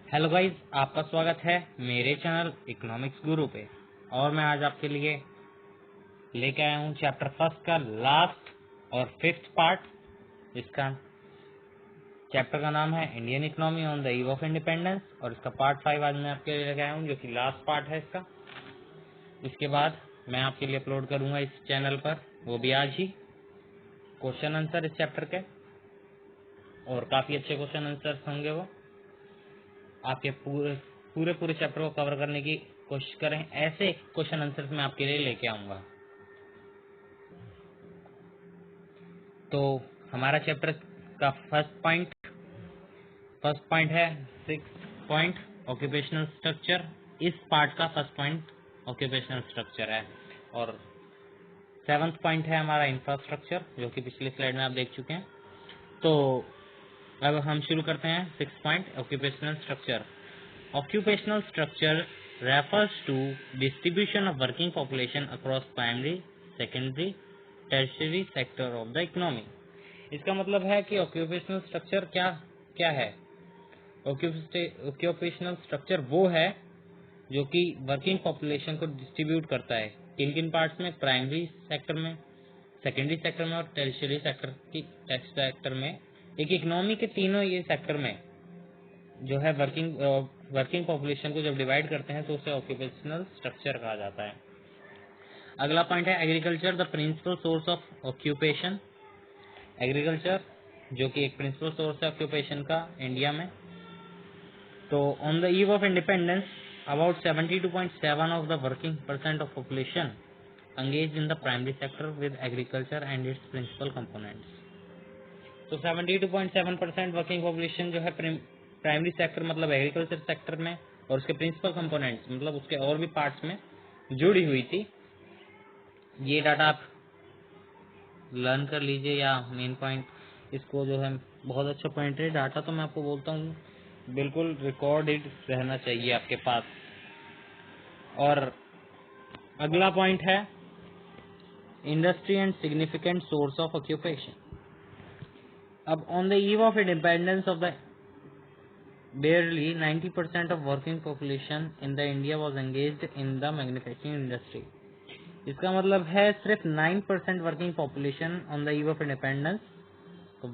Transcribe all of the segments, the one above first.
Hello guys, आपका स्वागत है मेरे चैनल इकोनॉमिक्स गुरु पे। और मैं आज आपके लिए लेके आया हूँ चैप्टर फर्स्ट का लास्ट और फिफ्थ पार्ट। इसका चैप्टर का नाम है Indian economy on the eve of independence, और इसका पार्ट 5 आज मैं आपके लिए लेके आया हूँ, जो कि लास्ट पार्ट है इसका। इसके बाद मैं आपके लिए अपलोड करूंगा इस चैनल पर, वो भी आज ही, क्वेश्चन आंसर इस चैप्टर के, और काफी अच्छे क्वेश्चन आंसर होंगे वो। आपके पूरे चैप्टर को कवर करने की कोशिश करें, ऐसे क्वेश्चन आंसर मैं आपके लिए लेके आऊंगा। तो हमारा चैप्टर का फर्स्ट पॉइंट है 6 पॉइंट ऑक्यूपेशनल स्ट्रक्चर। इस पार्ट का फर्स्ट पॉइंट ऑक्यूपेशनल स्ट्रक्चर है, और 7th पॉइंट है हमारा इंफ्रास्ट्रक्चर, जो कि पिछली स्लाइड में आप देख चुके हैं। तो अब हम शुरू करते हैं 6 point occupational structure. Occupational structure refers to distribution of working population across primary, secondary, tertiary sector of the economy। इसका मतलब है कि occupational structure क्या क्या है। occupational structure वो है जो कि वर्किंग पॉपुलेशन को डिस्ट्रीब्यूट करता है किन किन पार्ट्स में, प्राइमरी सेक्टर में, सेकेंडरी सेक्टर में और टर्शियरी सेक्टर में। एक इकोनॉमी के तीनों ये सेक्टर में जो है वर्किंग पॉपुलेशन को जब डिवाइड करते हैं तो उसे ऑक्यूपेशनल स्ट्रक्चर कहा जाता है। अगला पॉइंट है agriculture the principal source of occupation. Agriculture जो कि एक प्रिंसिपल सोर्स है ऑक्यूपेशन का इंडिया में। तो on the eve of independence about 72.7 of the working percent of population engaged in the primary sector with agriculture and its principal components। तो 72.7% working population जो है प्राइमरी सेक्टर मतलब agriculture sector में, और उसके प्रिंसिपल कंपोनेंट्स मतलब उसके और भी पार्ट्स में जुड़ी हुई थी। ये डाटा आप लर्न कर लीजिए, या मेन पॉइंट इसको जो है बहुत अच्छा पॉइंट है। डाटा तो मैं आपको बोलता हूँ बिल्कुल रिकॉर्डेड रहना चाहिए आपके पास। और अगला पॉइंट है industry and significant source of occupation. अब on the eve of independence of the barely 90% of working population in the India was engaged in the manufacturing industry। इसका मतलब है सिर्फ 9% working population on the eve of independence,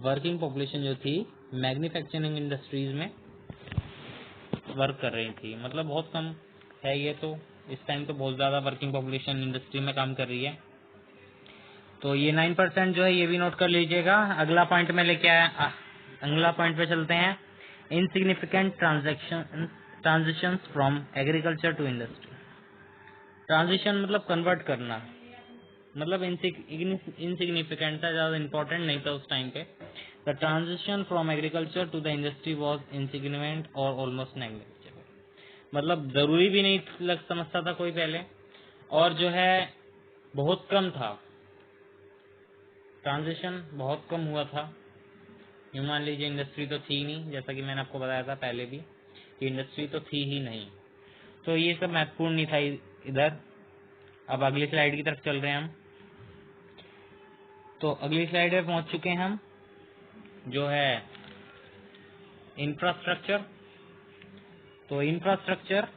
working population जो थी manufacturing industries में work कर रही थी। मतलब बहुत कम है ये तो। इस टाइम तो बहुत ज्यादा वर्किंग पॉपुलेशन इंडस्ट्री में काम कर रही है। तो ये 9% जो है ये भी नोट कर लीजिएगा। अगला पॉइंट में लेके आया, अगला पॉइंट पे चलते हैं। Insignificant transition from agriculture to industry. Transition मतलब कन्वर्ट करना, मतलब इनसिग्निफिकेंट था, ज्यादा इंपॉर्टेंट नहीं था उस टाइम पे। The transition from agriculture to the industry was insignificant और ऑलमोस्ट नेग्लिजिबल। मतलब जरूरी भी नहीं समझता था कोई पहले, और जो है बहुत कम था, ट्रांजिशन बहुत कम हुआ था। यूँ मान लीजिए इंडस्ट्री तो थी नहीं, जैसा कि मैंने आपको बताया था पहले भी कि इंडस्ट्री तो थी ही नहीं, तो ये सब महत्वपूर्ण नहीं था इधर। अब अगली स्लाइड की तरफ चल रहे हैं हम। तो अगली स्लाइड पे पहुंच चुके हैं हम, जो है इंफ्रास्ट्रक्चर। तो इंफ्रास्ट्रक्चर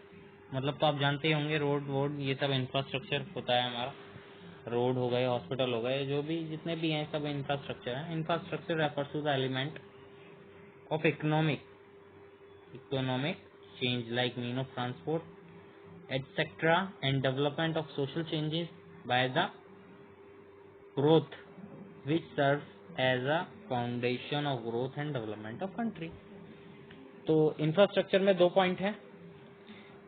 मतलब तो आप जानते ही होंगे, रोड वोड ये सब इंफ्रास्ट्रक्चर होता है हमारा। रोड हो गए, हॉस्पिटल हो गए, जो भी जितने भी हैं सब इंफ्रास्ट्रक्चर है। Infrastructure refers to the element of economic change like mean of transport, etc., and development of social changes by the growth which serves as a foundation of growth and development of country। तो infrastructure में 2 point है।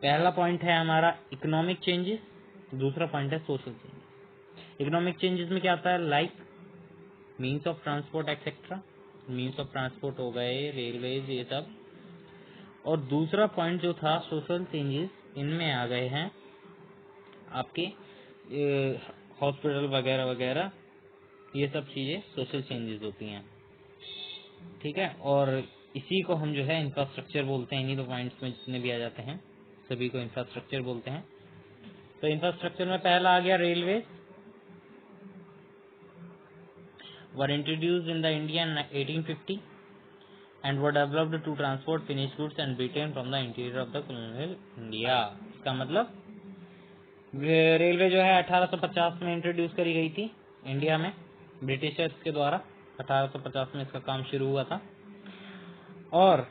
पहला point है हमारा economic changes, दूसरा point है social changes. Economic changes में क्या आता है, like means of transport etcetera, means of transport हो गए, रेलवेज ये सब। और दूसरा पॉइंट जो था सोशल चेंजेस, इनमें आ गए हैं आपके हॉस्पिटल वगैरह वगैरह, ये सब चीजें सोशल चेंजेस होती हैं। ठीक है, और इसी को हम जो है इंफ्रास्ट्रक्चर बोलते हैं। इन्हीं दो पॉइंट्स में जितने भी आ जाते हैं सभी को इंफ्रास्ट्रक्चर बोलते हैं। तो इंफ्रास्ट्रक्चर में पहला आ गया railway, were introduced in the India in 1850 and were developed to transport finished goods and Britain from the interior of the colonial India। इसका मतलब रेलवे जो है 1850 में इंट्रोड्यूस करी गई थी इंडिया में ब्रिटिशर्स के द्वारा। 1850 में इसका काम शुरू हुआ था और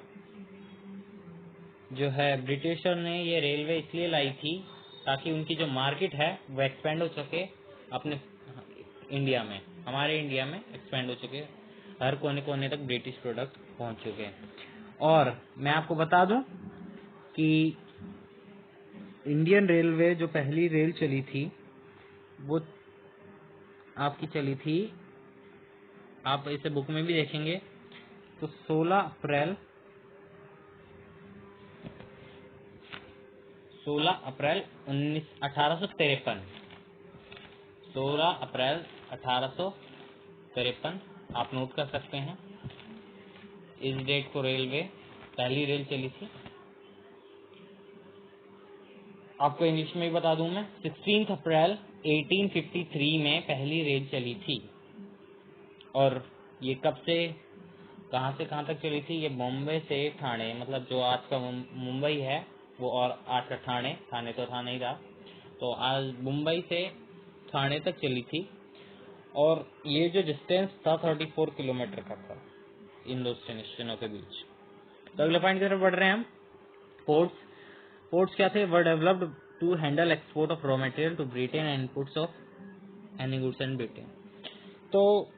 जो है ब्रिटिशर ने ये रेलवे इसलिए लाई थी ताकि उनकी जो मार्केट है वो एक्सपेंड हो सके अपने इंडिया में, हमारे इंडिया में एक्सपेंड हो चुके, हर कोने कोने तक ब्रिटिश प्रोडक्ट पहुंच चुके। और मैं आपको बता दूं कि इंडियन रेलवे जो पहली रेल चली थी वो आपकी चली थी, आप इसे बुक में भी देखेंगे तो 16 अप्रैल 1853। 16 अप्रैल 1853 आप नोट कर सकते हैं। इस डेट को रेलवे पहली रेल चली थी। आपको इंग्लिश में भी बता दूं मैं, 16 अप्रैल 1853 में पहली रेल चली थी। और ये कब से कहां तक चली थी? ये बॉम्बे से ठाणे, मतलब जो आज का मुंबई है वो, और आज का ठाणे तो था नहीं था, तो आज मुंबई से ठाणे तक चली थी। और ये जो डिस्टेंस था 34 किलोमीटर का था इन दो स्टेशनों के बीच। तो अगले पॉइंट की तरफ बढ़ रहे हैं हम। पोर्ट्स क्या थे? Were developed to handle export of raw material to Britain and inputs of any goods and Britain. तो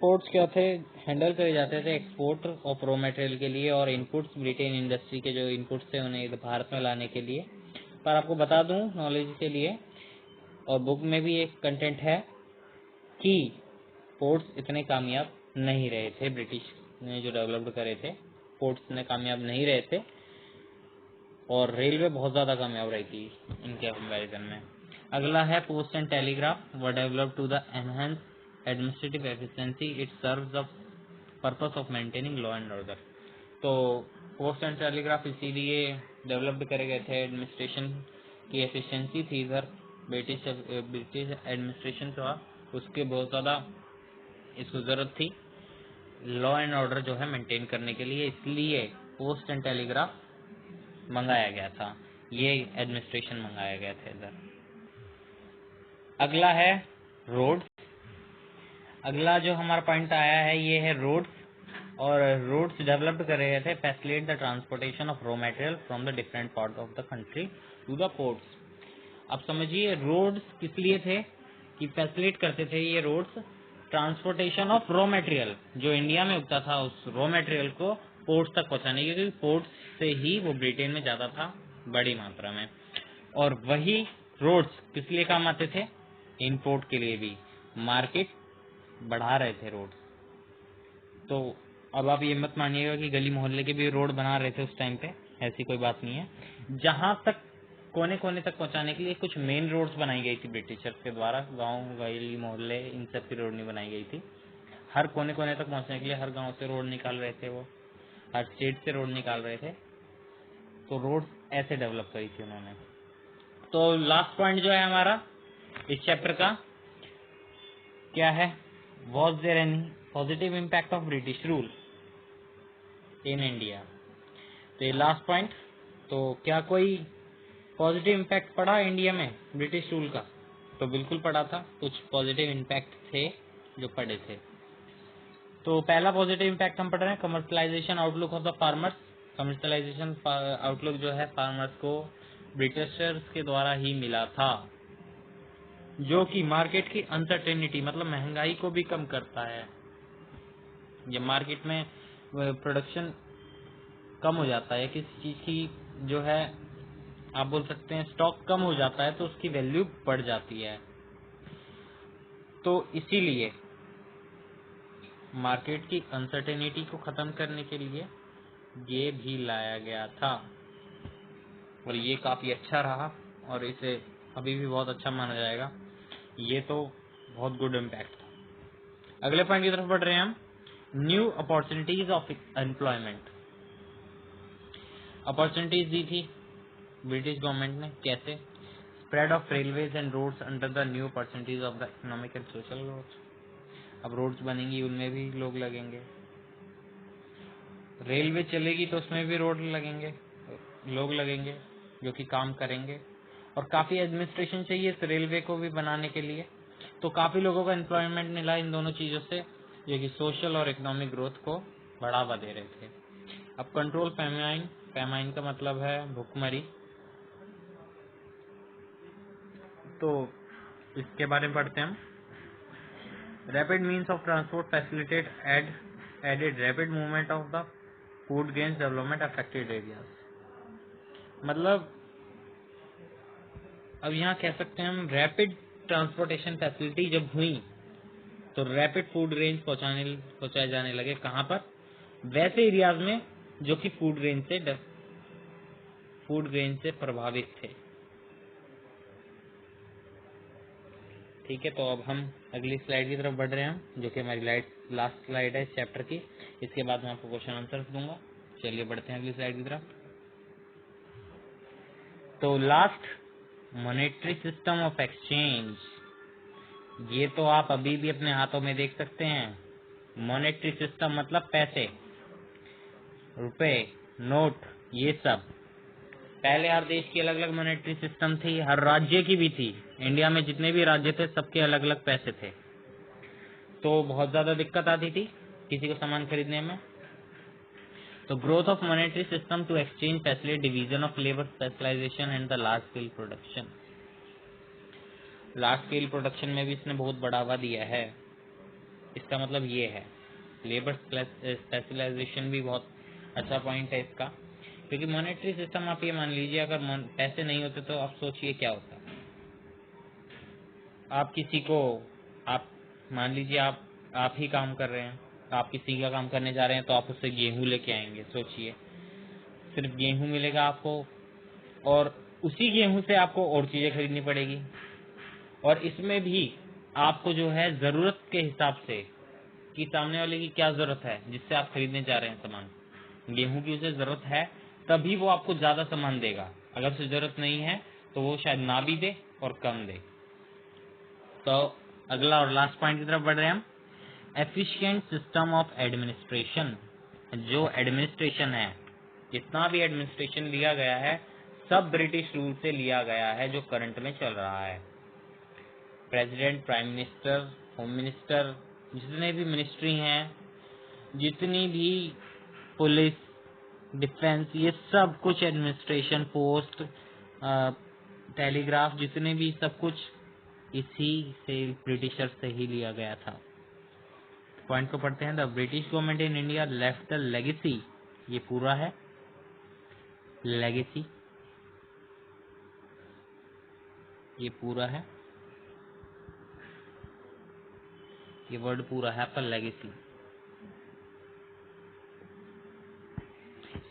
पोर्ट्स क्या थे? हैंडल करे जाते थे एक्सपोर्ट ऑफ रॉ मटेरियल के लिए और इनपुट्स, ब्रिटेन इंडस्ट्री के जो इनपुट्स थे उन्हें भारत में लाने के लिए। पर आपको बता दूं नॉलेज के लिए, और बुक में भी एक कंटेंट है कि पोर्ट्स इतने कामयाब नहीं रहे थे, ब्रिटिश ने जो डेवलप्ड करे थे पोर्ट्स ने कामयाब नहीं रहे थे, और रेलवे बहुत ज्यादा कामयाब रही थी इनके कंपैरिजन में। अगला है post and telegraph were developed to the enhance administrative efficiency, it serves the purpose of maintaining law and order. तो पोस्ट एंड टेलीग्राफ इसीलिए डेवलप्ड करे गए थे, एडमिनिस्ट्रेशन की एफिशिएंसी थी इधर, ब्रिटिश एडमिनिस्ट्रेशन था उसके बहुत ज्यादा इसको जरूरत थी लॉ एंड ऑर्डर जो है मेंटेन करने के लिए, इसलिए पोस्ट एंड टेलीग्राफ मंगाया गया था, ये एडमिनिस्ट्रेशन मंगाया गया था इधर। अगला है रोड। अगला जो हमारा पॉइंट आया है ये है रोड्स, और रोड्स डेवलप्ड कर रहे थे facilitate the transportation of raw material from the different part of the country to the ports. अब समझिए रोड्स किस लिए थे कि फैसिलिटेट करते थे ये roads transportation of raw material, जो इंडिया में उगता था उस रॉ मटेरियल को पोर्ट्स तक पहुंचाने के, क्योंकि पोर्ट्स से ही वो ब्रिटेन में जाता था बड़ी मात्रा में। और वही रोड्स किस लिए काम आते थे? इंपोर्ट के लिए भी, मार्केट बढ़ा रहे थे रोड्स। तो अब आप ये मत मानिएगा कि गली मोहल्ले के भी रोड बना रहे थे उस टाइम पे, ऐसी कोई बात नहीं है। जहां तक कोने कोने तक पहुंचाने के लिए कुछ मेन रोड्स बनाई गई थी ब्रिटिशर्स के द्वारा, गांव गली मोहल्ले इन सब की रोड नहीं बनाई गई थी। हर कोने कोने तक पहुंचने के लिए हर गांव से रोड निकाल रहे थे वो, हर स्टेट से रोड निकाल रहे थे, तो रोड ऐसे डेवलप करी थी उन्होंने। तो लास्ट पॉइंट जो है हमारा इस चैप्टर का क्या है? Was there any positive impact of British rule in India? तो ये लास्ट पॉइंट, तो क्या कोई पॉजिटिव इम्पैक्ट पड़ा इंडिया में ब्रिटिश रूल का? तो बिल्कुल पड़ा था, कुछ पॉजिटिव इम्पैक्ट थे जो पड़े थे। तो पहला पॉजिटिव इम्पैक्ट हम पढ़ रहे हैं, commercialisation outlook of the farmers. Commercialisation outlook जो है फार्मर्स को ब्रिटिशर्स के द्वारा ही मिला था, जो कि मार्केट की अनसर्टेनिटी, मतलब महंगाई को भी कम करता है। जब मार्केट में प्रोडक्शन कम हो जाता है किसी चीज की, जो है आप बोल सकते हैं स्टॉक कम हो जाता है, तो उसकी वैल्यू बढ़ जाती है। तो इसीलिए मार्केट की अनसर्टेनिटी को खत्म करने के लिए ये भी लाया गया था, और ये काफी अच्छा रहा और इसे अभी भी बहुत अच्छा माना जाएगा। ये तो बहुत गुड इम्पैक्ट था। अगले पॉइंट की तरफ बढ़ रहे हैं हम, new opportunities of employment. Opportunities दी थी ब्रिटिश गवर्नमेंट ने, कैसे? Spread of railways and roads under the new opportunities of the economic and social growth. अब रोड्स बनेंगी उनमें भी लोग लगेंगे, रेलवे चलेगी तो उसमें भी रोड लगेंगे, लोग लगेंगे जो कि काम करेंगे, और काफी एडमिनिस्ट्रेशन चाहिए इस रेलवे को भी बनाने के लिए। तो काफी लोगों को एम्प्लॉयमेंट मिला इन दोनों चीजों से, जो कि सोशल और इकोनॉमिक ग्रोथ को बढ़ावा दे रहे थे। अब कंट्रोल फेमाइन, फेमाइन का मतलब है भूखमरी, तो इसके बारे में पढ़ते हैं हम। Rapid means of transport facilitate aided rapid movement of the food grains development affected areas. मतलब अब यहाँ कह सकते हैं हम, रैपिड ट्रांसपोर्टेशन फैसिलिटी जब हुई तो रैपिड फूड रेंज पहुंचाए जाने लगे। कहाँ पर? वैसे एरियाज में जो कि फूड रेंज से प्रभावित थे। ठीक है, तो अब हम अगली स्लाइड की तरफ बढ़ रहे हैं, जो कि हमारी लास्ट स्लाइड है इस चैप्टर की। इसके बाद मैं आपको क्वेश्चन आंसर दूंगा। चलिए बढ़ते हैं अगली स्लाइड की तरफ। तो last, monetary system of exchange, ये तो आप अभी भी अपने हाथों में देख सकते हैं। मॉनेटरी सिस्टम मतलब पैसे, रुपए, नोट, ये सब। पहले हर देश की अलग अलग मॉनेटरी सिस्टम थी, हर राज्य की भी थी। इंडिया में जितने भी राज्य थे सबके अलग अलग पैसे थे, तो बहुत ज्यादा दिक्कत आती थी किसी को सामान खरीदने में। तो growth of monetary system to exchange facility division of labour specialization and the large scale production. Large scale production में भी इसने बहुत बढ़ावा दिया है। इसका मतलब ये है, लेबर स्पेशलाइजेशन भी बहुत अच्छा पॉइंट है इसका, क्योंकि मॉनेटरी सिस्टम आप ये मान लीजिए, अगर पैसे नहीं होते तो आप सोचिए क्या होता। आप किसी को, आप मान लीजिए आप ही काम कर रहे हैं, आप किसी का काम करने जा रहे हैं, तो आप उससे गेहूं लेके आएंगे। सोचिए, सिर्फ गेहूं मिलेगा आपको, और उसी गेहूं से आपको और चीजें खरीदनी पड़ेगी, और इसमें भी आपको जो है जरूरत के हिसाब से कि सामने वाले की क्या जरूरत है जिससे आप खरीदने जा रहे हैं सामान। गेहूं की उसे जरूरत है तभी वो आपको ज्यादा सामान देगा, अगर उसे जरूरत नहीं है तो वो शायद ना भी दे और कम दे। तो अगला और लास्ट पॉइंट की तरफ बढ़ रहे हैं हम। Efficient system of administration. जो एडमिनिस्ट्रेशन है, जितना भी एडमिनिस्ट्रेशन लिया गया है सब ब्रिटिश रूल से लिया गया है, जो करंट में चल रहा है। President, prime minister, home minister, जितने भी मिनिस्ट्री हैं, जितनी भी पुलिस, डिफेंस, ये सब कुछ एडमिनिस्ट्रेशन, पोस्ट, टेलीग्राफ, जितने भी सब कुछ इसी से ब्रिटिशर से ही लिया गया था। पॉइंट को पढ़ते हैं। The British government in India left the legacy, ये पूरा है लेगेसी, ये पूरा है, ये वर्ड पूरा है आपका लेगेसी।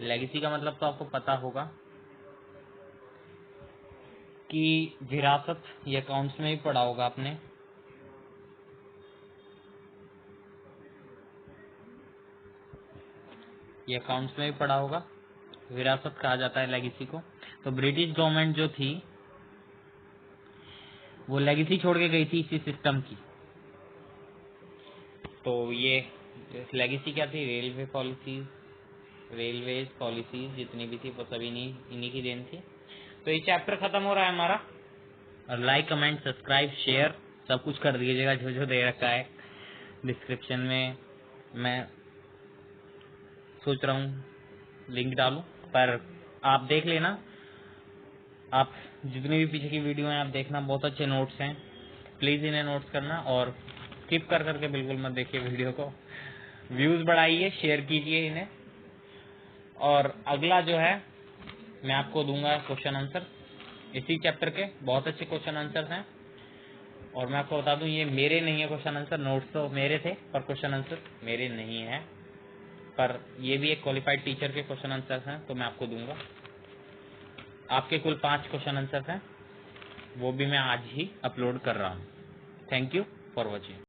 लेगेसी का मतलब तो आपको पता होगा कि विरासत, ये अकाउंट्स में भी पढ़ा होगा आपने। ये अकाउंट्स में भी पढ़ा होगा, विरासत कहा जाता है लेगेसी को। तो ब्रिटिश गवर्नमेंट जो थी वो लेगेसी छोड़ के गई थी इसी सिस्टम की। तो ये लेगेसी क्या थी? रेलवेज पॉलिसीज जितनी भी थी वो सभी इन्हीं की देन थी। तो ये चैप्टर खत्म हो रहा है हमारा, और लाइक, कमेंट, सब्सक्राइब, शेयर सब कुछ कर दीजिएगा जो जो दे रखा है डिस्क्रिप्शन में। मैं सोच रहा हूँ लिंक डालूं, पर आप देख लेना। आप जितनी भी पीछे की वीडियो हैं आप देखना, बहुत अच्छे नोट्स हैं, प्लीज इन्हें नोट्स करना, और स्किप कर करके बिल्कुल मत देखिए वीडियो को। व्यूज बढ़ाइए, शेयर कीजिए इन्हें। और अगला जो है मैं आपको दूंगा क्वेश्चन आंसर इसी चैप्टर के, बहुत अच्छे क्वेश्चन आंसर हैं। और मैं आपको बता दूं, ये मेरे नहीं है क्वेश्चन आंसर, नोट्स तो मेरे थे पर क्वेश्चन आंसर मेरे नहीं है, पर ये भी एक क्वालिफाइड टीचर के क्वेश्चन आंसर हैं, तो मैं आपको दूंगा। आपके कुल 5 क्वेश्चन आंसर हैं, वो भी मैं आज ही अपलोड कर रहा हूँ। Thank you for watching.